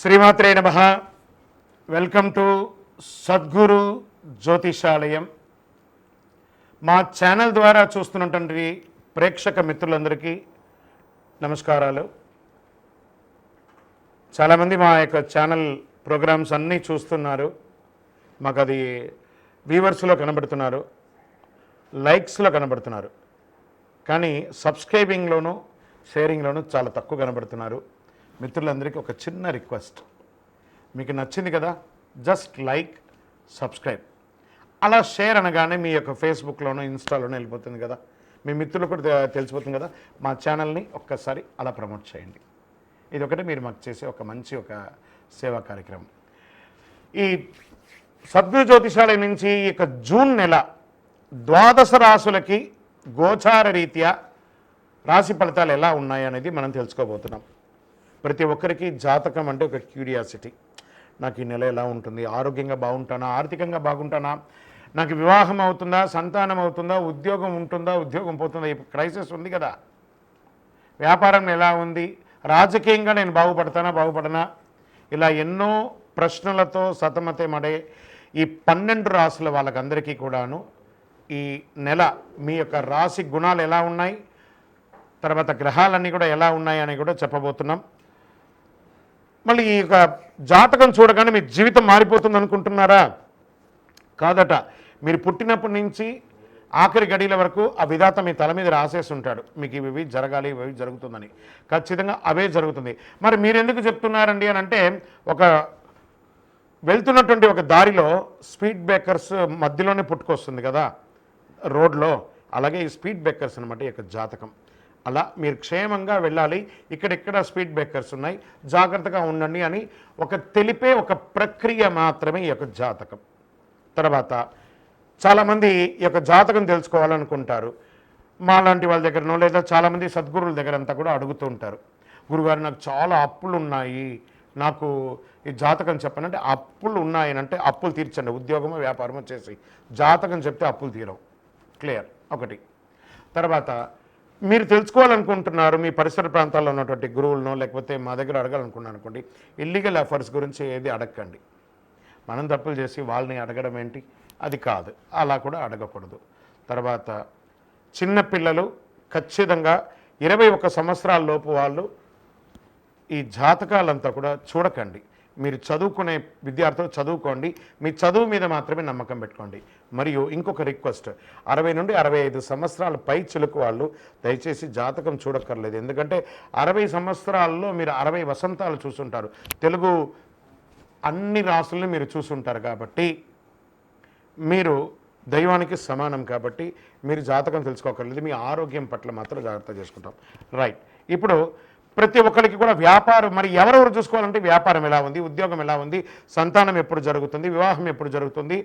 శ్రీమాత్రే నమః. Welcome to Sadguru Jyotishalayam. మా ఛానల్ ద్వారా చూస్తున్నటువంటి ప్రేక్షక మిత్రులందరికీ నమస్కారాలు. చాలామంది మా యొక్క ఛానల్ ప్రోగ్రామ్స్ అన్నీ చూస్తున్నారు. మాకు అది వ్యూవర్స్లో కనబడుతున్నారు, లైక్స్లో కనబడుతున్నారు, కానీ సబ్స్క్రైబింగ్లోనూ షేరింగ్లోనూ చాలా తక్కువ కనబడుతున్నారు. మిత్రులందరికీ ఒక చిన్న రిక్వెస్ట్, మీకు నచ్చింది కదా, జస్ట్ లైక్, సబ్స్క్రైబ్, అలా షేర్ అనగానే మీ యొక్క ఫేస్బుక్లోనూ ఇన్స్టాలోనూ వెళ్ళిపోతుంది కదా, మీ మిత్రులు కూడా తెలిసిపోతుంది కదా. మా ఛానల్ని ఒక్కసారి అలా ప్రమోట్ చేయండి. ఇది ఒకటి మీరు మాకు చేసే ఒక మంచి సేవా కార్యక్రమం. ఈ సద్గురు జ్యోతిషాలయం నుంచి ఈ యొక్క జూన్ నెల ద్వాదశ రాశులకి గోచార రీత్యా రాశి ఫలితాలు ఎలా ఉన్నాయి అనేది మనం తెలుసుకోబోతున్నాం. ప్రతి ఒక్కరికి జాతకం అంటే ఒక క్యూరియాసిటీ. నాకు ఈ నెల ఎలా ఉంటుంది, ఆరోగ్యంగా బాగుంటానా, ఆర్థికంగా బాగుంటానా, నాకు వివాహం అవుతుందా, సంతానం అవుతుందా, ఉద్యోగం ఉంటుందా, ఉద్యోగం పోతుందా, ఈ క్రైసిస్ ఉంది కదా, వ్యాపారం ఎలా ఉంది, రాజకీయంగా నేను బాగుపడనా, ఇలా ఎన్నో ప్రశ్నలతో సతమతమడే ఈ 12 రాశుల వాళ్ళకందరికీ కూడాను ఈ నెల మీ యొక్క రాశి గుణాలు ఎలా ఉన్నాయి, తర్వాత గ్రహాలన్నీ కూడా ఎలా ఉన్నాయి అని కూడా చెప్పబోతున్నాం. మళ్ళీ ఈ యొక్క జాతకం చూడగానే మీ జీవితం మారిపోతుంది అనుకుంటున్నారా? కాదట. మీరు పుట్టినప్పటి నుంచి ఆఖరి గడియల వరకు ఆ విధాత మీ తల మీద రాసేసి ఉంటాడు, మీకు ఇవి జరగాలి, ఇవి జరుగుతుందని. ఖచ్చితంగా అవే జరుగుతుంది. మరి మీరు ఎందుకు చెప్తున్నారండి అని అంటే, వెళ్తున్నటువంటి ఒక దారిలో స్పీడ్ బ్రేకర్స్ మధ్యలోనే పుట్టుకొస్తుంది కదా రోడ్లో, అలాగే ఈ స్పీడ్ బ్రేకర్స్ అనమాట ఈ యొక్క జాతకం. అలా మీరు క్షేమంగా వెళ్ళాలి, ఇక్కడెక్కడ స్పీడ్ బ్రేకర్స్ ఉన్నాయి, జాగ్రత్తగా ఉండండి అని తెలిపే ఒక ప్రక్రియ మాత్రమే ఈ యొక్క జాతకం. తర్వాత చాలామంది ఈ యొక్క జాతకం తెలుసుకోవాలనుకుంటారు. మా లాంటి వాళ్ళ దగ్గరనో లేదా చాలామంది సద్గురువుల దగ్గర అంతా కూడా అడుగుతూ ఉంటారు, గురుగారు నాకు చాలా అప్పులు ఉన్నాయి, నాకు ఈ జాతకం చెప్పనంటే, అప్పులు ఉన్నాయనంటే అప్పులు తీర్చండి, ఉద్యోగమో వ్యాపారమో చేసి జాతకం చెప్తే అప్పులు తీరవు. క్లియర్ ఒకటి. తర్వాత మీరు తెలుసుకోవాలనుకుంటున్నారు, మీ పరిసర ప్రాంతాల్లో ఉన్నటువంటి గురువులను లేకపోతే మా దగ్గర అడగాలనుకున్నాను అనుకోండి, ఇల్లీగల్ అఫైర్స్ గురించి ఏది అడగండి. మనం తప్పులు చేసి వాళ్ళని అడగడం ఏంటి, అది కాదు, అలా కూడా అడగకూడదు. తర్వాత చిన్నపిల్లలు ఖచ్చితంగా 21 సంవత్సరాల లోపు వాళ్ళు ఈ జాతకాలంతా కూడా చూడకండి. మీరు చదువుకునే విద్యార్థులు చదువుకోండి, మీ చదువు మీద మాత్రమే నమ్మకం పెట్టుకోండి. మరియు ఇంకొక రిక్వెస్ట్, 60 నుండి 65 సంవత్సరాల పై చిలుకు వాళ్ళు దయచేసి జాతకం చూడక్కర్లేదు. ఎందుకంటే 60 సంవత్సరాల్లో మీరు 60 వసంతాలు చూసుంటారు, తెలుగు అన్ని రాసుల్ని మీరు చూసుంటారు, కాబట్టి మీరు దైవానికి సమానం, కాబట్టి మీరు జాతకం తెలుసుకోకర్లేదు. మీ ఆరోగ్యం పట్ల మాత్రం జాగ్రత్త చేసుకుంటాం. రైట్. ఇప్పుడు ప్రతి ఒక్కరికి కూడా వ్యాపారం, మరి ఎవరెవరు చూసుకోవాలంటే వ్యాపారం ఎలా ఉంది, ఉద్యోగం ఎలా ఉంది, సంతానం ఎప్పుడు జరుగుతుంది, వివాహం ఎప్పుడు జరుగుతుంది,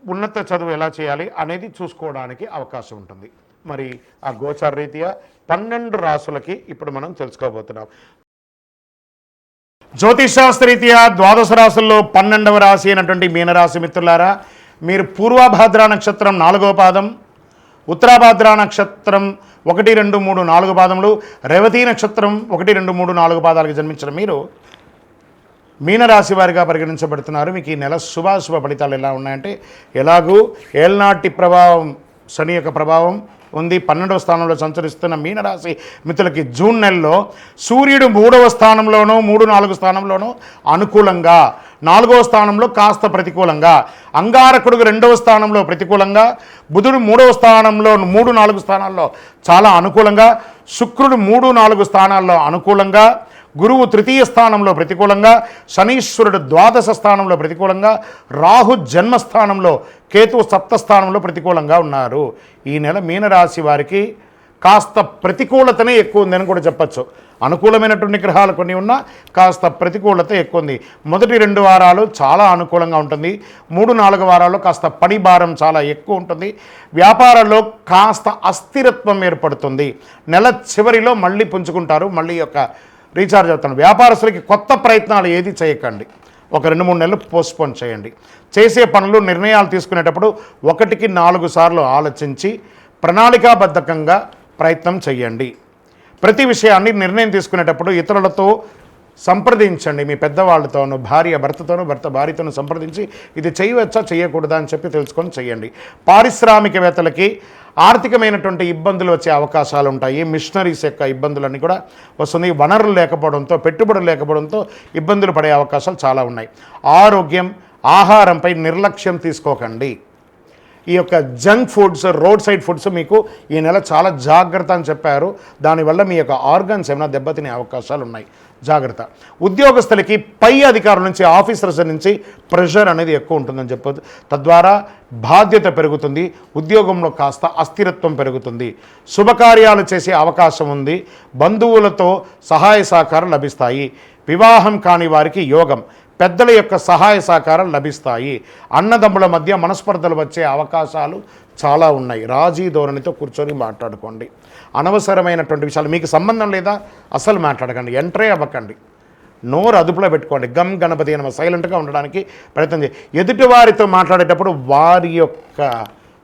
ఉన్నత చదువు ఎలా చేయాలి అనేది చూసుకోవడానికి అవకాశం ఉంటుంది. మరి ఆ గోచార రీత్యా 12 రాశులకి ఇప్పుడు మనం తెలుసుకోబోతున్నాం. జ్యోతిషాస్త్రరీత్యా ద్వాదశ రాశుల్లో 12వ రాశి అయినటువంటి మీనరాశి మిత్రులారా, మీరు పూర్వభాద్ర నక్షత్రం 4వ పాదం, ఉత్తరాభాద్ర నక్షత్రం 1, 2, 3, 4 పాదములు, రేవతి నక్షత్రం 1, 2, 3, 4 పాదాలకు జన్మించిన మీరు మీనరాశి వారిగా పరిగణించబడుతున్నారు. మీకు ఈ నెల శుభాశుభ ఫలితాలు ఎలా ఉన్నాయంటే, ఎలాగూ ఏళ్నాటి ప్రభావం, శని యొక్క ప్రభావం ఉంది. 12వ స్థానంలో సంచరిస్తున్న మీనరాశి మిత్రులకి జూన్ నెలలో సూర్యుడు 3వ స్థానంలోనూ 3, 4 స్థానంలోనూ అనుకూలంగా, 4వ స్థానంలో కాస్త ప్రతికూలంగా, అంగారకుడు 2వ స్థానంలో ప్రతికూలంగా, బుధుడు 3వ స్థానంలో 3, 4 స్థానాల్లో చాలా అనుకూలంగా, శుక్రుడు 3, 4 స్థానాల్లో అనుకూలంగా, గురువు 3వ స్థానంలో ప్రతికూలంగా, శనీశ్వరుడు 12వ స్థానంలో ప్రతికూలంగా, రాహు జన్మస్థానంలో, కేతువు 7వ స్థానంలో ప్రతికూలంగా ఉన్నారు. ఈ నెల మీనరాశి వారికి కాస్త ప్రతికూలతనే ఎక్కువ ఉందని కూడా చెప్పచ్చు. అనుకూలమైనటువంటి గ్రహాలు కొన్ని ఉన్నా కాస్త ప్రతికూలత ఎక్కువ ఉంది. మొదటి 2 వారాలు చాలా అనుకూలంగా ఉంటుంది, 3, 4 వారాల్లో కాస్త పని భారం చాలా ఎక్కువ ఉంటుంది. వ్యాపారంలో కాస్త అస్థిరత్వం ఏర్పడుతుంది. నెల చివరిలో మళ్ళీ పుంజుకుంటారు, మళ్ళీ రీఛార్జ్ అవుతాను. వ్యాపారస్తులకి కొత్త ప్రయత్నాలు ఏది చేయకండి, ఒక 2-3 నెలలు పోస్ట్పోన్ చేయండి. చేసే పనులు, నిర్ణయాలు తీసుకునేటప్పుడు 1కి 4 సార్లు ఆలోచించి ప్రణాళికాబద్ధకంగా ప్రయత్నం చేయండి. ప్రతి విషయాన్ని నిర్ణయం తీసుకునేటప్పుడు ఇతరులతో సంప్రదించండి. మీ పెద్దవాళ్ళతోనూ, భార్య భర్తతోనూ, భర్త భార్యతోనూ సంప్రదించి ఇది చేయవచ్చా చేయకూడదా అని చెప్పి తెలుసుకొని చేయండి. పారిశ్రామికవేత్తలకి ఆర్థికమైనటువంటి ఇబ్బందులు వచ్చే అవకాశాలు ఉంటాయి. మిషనరీస్ యొక్క ఇబ్బందులన్నీ కూడా వస్తుంది. వనరులు లేకపోవడంతో, పెట్టుబడులు లేకపోవడంతో ఇబ్బందులు పడే అవకాశాలు చాలా ఉన్నాయి. ఆరోగ్యం, ఆహారంపై నిర్లక్ష్యం తీసుకోకండి. ఈ యొక్క junk foods, road side foods మీకు ఈ నెల చాలా జాగ్రత్త అని చెప్పారు. దానివల్ల మీ యొక్క ఆర్గన్స్ ఏమైనా దెబ్బతినే అవకాశాలు ఉన్నాయి. జాగ్రత్త. ఉద్యోగస్తులకి పై అధికారుల నుంచి, ఆఫీసర్స్ నుంచి ప్రెషర్ అనేది ఎక్కువ ఉంటుందని చెప్పొద్దు. తద్వారా బాధ్యత పెరుగుతుంది. ఉద్యోగంలో కాస్త అస్థిరత్వం పెరుగుతుంది. శుభకార్యాలు చేసే అవకాశం ఉంది. బంధువులతో సహాయ సహకారం లభిస్తాయి. వివాహం కాని వారికి యోగం. పెద్దల యొక్క సహాయ సహకారం లభిస్తాయి. అన్నదమ్ముల మధ్య మనస్పర్ధలు వచ్చే అవకాశాలు చాలా ఉన్నాయి. రాజీ ధోరణితో కూర్చొని మాట్లాడుకోండి. అనవసరమైనటువంటి విషయాలు మీకు సంబంధం లేదా అసలు మాట్లాడకండి, ఎంట్రే అవ్వకండి. నోరు అదుపులో పెట్టుకోండి. గమ్ గణపతి అని సైలెంట్గా ఉండడానికి ప్రయత్నం చేయండి. ఎదుటివారితో మాట్లాడేటప్పుడు వారి యొక్క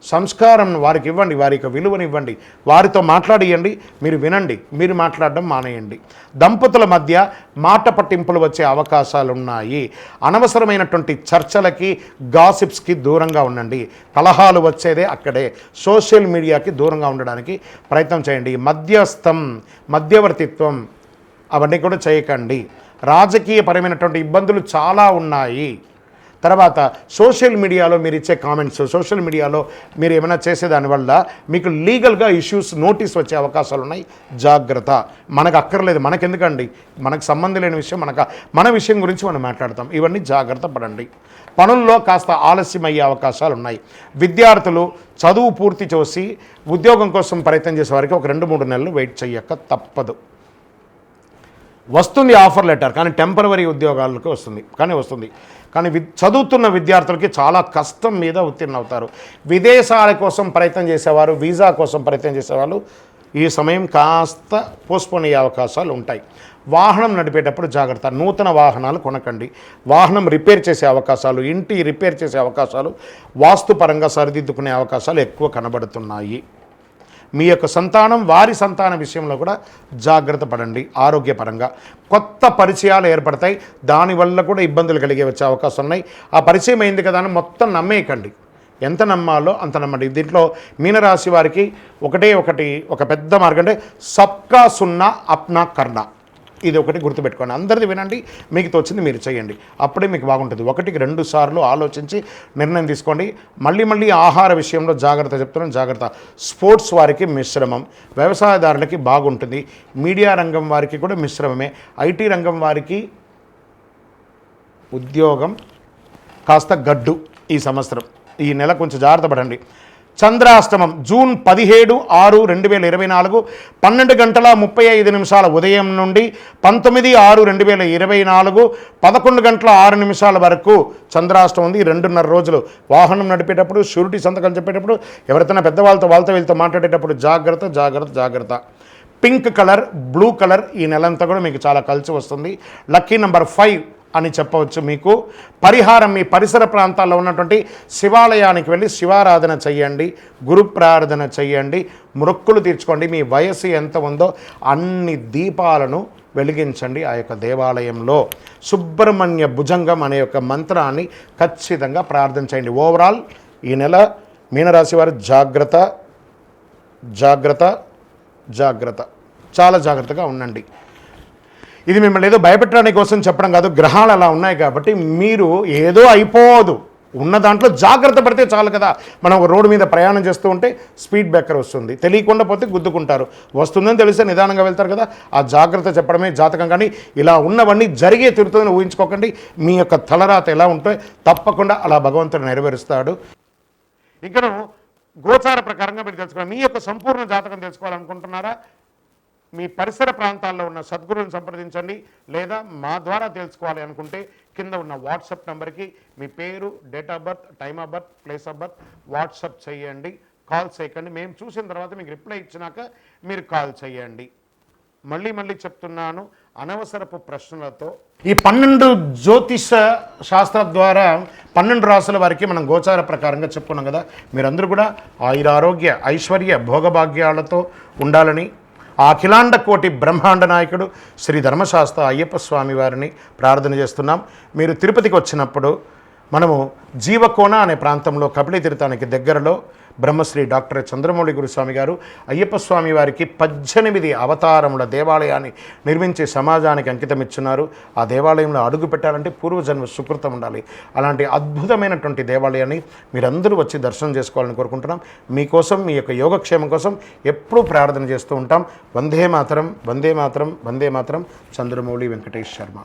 సంస్కారం వారికి ఇవ్వండి, వారి యొక్క విలువనివ్వండి. వారితో మాట్లాడియండి, మీరు వినండి, మీరు మాట్లాడడం మానేయండి. దంపతుల మధ్య మాట పట్టింపులు వచ్చే అవకాశాలు ఉన్నాయి. అనవసరమైనటువంటి చర్చలకి, గాసిప్స్కి దూరంగా ఉండండి. కలహాలు వచ్చేదే అక్కడే. సోషల్ మీడియాకి దూరంగా ఉండడానికి ప్రయత్నం చేయండి. మధ్యవర్తిత్వం అవన్నీ కూడా చేయకండి. రాజకీయపరమైనటువంటి ఇబ్బందులు చాలా ఉన్నాయి. తర్వాత సోషల్ మీడియాలో మీరు ఇచ్చే కామెంట్స్, సోషల్ మీడియాలో మీరు ఏమైనా చేసేదానివల్ల మీకు లీగల్గా ఇష్యూస్, నోటీస్ వచ్చే అవకాశాలు ఉన్నాయి. జాగ్రత్త. మనకు అక్కర్లేదు, మనకెందుకండి, మనకు సంబంధం లేని విషయం, మన విషయం గురించి మనం మాట్లాడతాం. ఇవన్నీ జాగ్రత్త పడండి. పనుల్లో కాస్త ఆలస్యం అయ్యే అవకాశాలు ఉన్నాయి. విద్యార్థులు చదువు పూర్తి చేసి ఉద్యోగం కోసం ప్రయత్నం చేసే వారికి ఒక 2-3 నెలలు వెయిట్ చేయక తప్పదు. వస్తుంది ఆఫర్ లెటర్, కానీ టెంపరవరీ ఉద్యోగాలకు వస్తుంది. కానీ చదువుతున్న విద్యార్థులకి చాలా కష్టం మీద ఉత్తీర్ణ అవుతారు. విదేశాల కోసం ప్రయత్నం చేసేవారు, వీసా కోసం ప్రయత్నం చేసేవాళ్ళు ఈ సమయం కాస్త పోస్ట్పోన్ అయ్యే అవకాశాలు ఉంటాయి. వాహనం నడిపేటప్పుడు జాగ్రత్త. నూతన వాహనాలు కొనకండి. వాహనం రిపేర్ చేసే అవకాశాలు, ఇంటి రిపేర్ చేసే అవకాశాలు, వాస్తుపరంగా సరిదిద్దుకునే అవకాశాలు ఎక్కువ కనబడుతున్నాయి. మీ యొక్క సంతానం, వారి సంతాన విషయంలో కూడా జాగ్రత్త పడండి. ఆరోగ్యపరంగా కొత్త పరిచయాలు ఏర్పడతాయి. దానివల్ల కూడా ఇబ్బందులు కలిగే వచ్చే అవకాశం ఉన్నాయి. ఆ పరిచయం అయింది కదా అని మొత్తం నమ్మేయకండి. ఎంత నమ్మాలో అంత నమ్మండి. దీంట్లో మీనరాశి వారికి ఒక పెద్ద మార్గం అంటే సబ్కా సున్నా అప్నా కర్ణ. ఇది ఒకటి గుర్తుపెట్టుకోండి. అందరిది వినండి, మీకు తోచింది మీరు చేయండి. అప్పుడే మీకు బాగుంటుంది. 1-2 సార్లు ఆలోచించి నిర్ణయం తీసుకోండి. మళ్ళీ ఆహార విషయంలో జాగ్రత్త చెప్తున్నాను, జాగ్రత్త. స్పోర్ట్స్ వారికి మిశ్రమం, వ్యవసాయదారులకి బాగుంటుంది. మీడియా రంగం వారికి కూడా మిశ్రమమే. ఐటీ రంగం వారికి ఉద్యోగం కాస్త గడ్డు ఈ సంవత్సరం. ఈ నెల కొంచెం జాగ్రత్త పడండి. చంద్రాష్టమం జూన్ 17/6/2024 12:35 ఉదయం నుండి 19/6/2024 11:06 వరకు చంద్రాష్టమం ఉంది. 2.5 రోజులు. వాహనం నడిపేటప్పుడు, షూరిటీ సంతకాలు చెప్పేటప్పుడు, ఎవరితోనా పెద్దవాళ్ళతో వీళ్ళతో మాట్లాడేటప్పుడు జాగ్రత్త. పింక్ కలర్, బ్లూ కలర్ ఈ నెలంతా కూడా మీకు చాలా కలిసి వస్తుంది. లక్కీ నెంబర్ 5 అని చెప్పవచ్చు. మీకు పరిహారం, మీ పరిసర ప్రాంతాల్లో ఉన్నటువంటి శివాలయానికి వెళ్ళి శివారాధన చెయ్యండి, గురు ప్రార్థన చెయ్యండి, మొక్కులు తీర్చుకోండి. మీ వయస్సు ఎంత ఉందో అన్ని దీపాలను వెలిగించండి. ఆ యొక్క దేవాలయంలో సుబ్రహ్మణ్య భుజంగం అనే యొక్క మంత్రాన్ని ఖచ్చితంగా ప్రార్థన చేయండి. ఓవరాల్ ఈ నెల మీనరాశి వారు జాగ్రత్త, చాలా జాగ్రత్తగా ఉండండి. ఇది మిమ్మల్ని ఏదో భయపెట్టడానికి కోసం చెప్పడం కాదు. గ్రహాలు అలా ఉన్నాయి కాబట్టి మీరు ఏదో అయిపోదు, ఉన్న దాంట్లో జాగ్రత్త పడితే చాలు కదా. మనం ఒక రోడ్డు మీద ప్రయాణం చేస్తూ ఉంటే స్పీడ్ బ్రేకర్ వస్తుంది, తెలియకుండా పోతే గుద్దుకుంటారు. వస్తుందని తెలిస్తే నిదానంగా వెళ్తారు కదా. ఆ జాగ్రత్త చెప్పడమే జాతకం. కానీ ఇలా ఉన్నవన్నీ జరిగే తిరుగుతుందని ఊహించుకోకండి. మీ యొక్క తలరాత ఎలా ఉంటే తప్పకుండా అలా భగవంతుడు నెరవేరుస్తాడు. ఇక్కడ గోచార ప్రకారంగా మీరు తెలుసుకోవాలి. మీ యొక్క సంపూర్ణ జాతకం తెలుసుకోవాలనుకుంటున్నారా? మీ పరిసర ప్రాంతాల్లో ఉన్న సద్గురువుని సంప్రదించండి. లేదా మా ద్వారా తెలుసుకోవాలి అనుకుంటే కింద ఉన్న వాట్సాప్ నెంబర్కి మీ పేరు, date of birth, time of birth, place of birth WhatsApp చేయండి. కాల్ చేయకండి. మేము చూసిన తర్వాత మీకు రిప్లై ఇచ్చినాక మీరు కాల్ చేయండి. మళ్ళీ చెప్తున్నాను, అనవసరపు ప్రశ్నలతో ఈ 12 జ్యోతిష శాస్త్ర ద్వారా 12 రాసుల వారికి మనం గోచార ప్రకారంగా చెప్పుకున్నాం కదా. మీరందరూ కూడా ఆయురారోగ్య, ఐశ్వర్య, భోగభాగ్యాలతో ఉండాలని, ఆ అఖిలాండ కోటి బ్రహ్మాండ నాయకుడు శ్రీ ధర్మశాస్త్ర అయ్యప్ప స్వామి వారిని ప్రార్థన చేస్తున్నాం. మీరు తిరుపతికి వచ్చినప్పుడు మనము జీవకోన అనే ప్రాంతంలో కపిలి తీర్థానికి దగ్గరలో బ్రహ్మశ్రీ డాక్టర్ చంద్రమౌళి గురుస్వామి గారు అయ్యప్ప స్వామి వారికి 18 అవతారముల దేవాలయాన్ని నిర్మించి సమాజానికి అంకితం ఇచ్చున్నారు. ఆ దేవాలయంలో అడుగు పెట్టాలంటే పూర్వజన్మ సుకృతం ఉండాలి. అలాంటి అద్భుతమైనటువంటి దేవాలయాన్ని మీరందరూ వచ్చి దర్శనం చేసుకోవాలని కోరుకుంటున్నాం. మీకోసం, మీ యొక్క యోగక్షేమం కోసం ఎప్పుడూ ప్రార్థన చేస్తూ ఉంటాం. వందే మాతరం, వందే మాతరం, వందే మాతరం. చంద్రమౌళి వెంకటేష్ శర్మ.